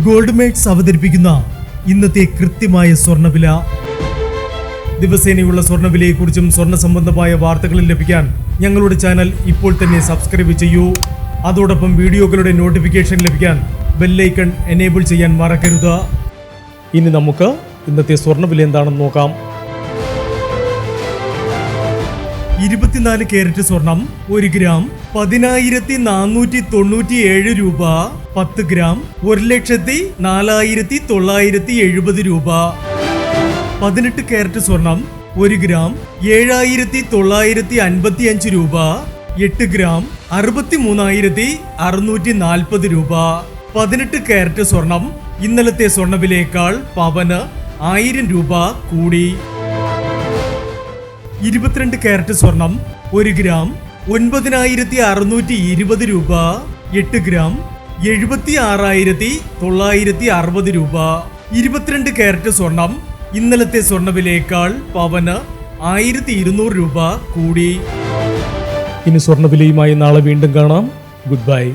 Gold makes അവതരിപ്പിക്കുന്ന ഇന്നത്തെ കൃത്യമായ സ്വർണ്ണവില. ദിവസേനയുള്ള സ്വർണ്ണവിലയെക്കുറിച്ചും സ്വർണ്ണ സംബന്ധമായ വാർത്തകളും ലഭിക്കാൻ ഞങ്ങളുടെ ചാനൽ ഇപ്പോൾ തന്നെ സബ്സ്ക്രൈബ് ചെയ്യൂ. അതോടൊപ്പം വീഡിയോകളുടെ നോട്ടിഫിക്കേഷൻ ലഭിക്കാൻ ബെല്ലൈക്കൺ എനേബിൾ ചെയ്യാൻ മറക്കരുത്. ഇനി നമുക്ക് ഇന്നത്തെ സ്വർണ്ണവില എന്താണെന്ന് നോക്കാം. 24 കാരറ്റ് സ്വർണം 1 ഗ്രാം 10,497 രൂപ. 10 ഗ്രാം 1,04,970 രൂപ. 18 കാരറ്റ് സ്വർണം 1 ഗ്രാം 7,955 രൂപ. 8 ഗ്രാം 63,640 രൂപ. 18 കാരറ്റ് സ്വർണം ഇന്നലത്തെ സ്വർണ്ണവിലയേക്കാൾ പവന് 1000 രൂപ കൂടി. 22 കാരറ്റ് സ്വർണം 1 ഗ്രാം 9,620 രൂപ. 8 ഗ്രാം 76,960 രൂപ. 22 കാരറ്റ് സ്വർണം ഇന്നലത്തെ സ്വർണ്ണവിലയേക്കാൾ പവന് 1,200 രൂപ കൂടി. ഇനി സ്വർണ്ണവിലയുമായി നാളെ വീണ്ടും കാണാം. Good bye.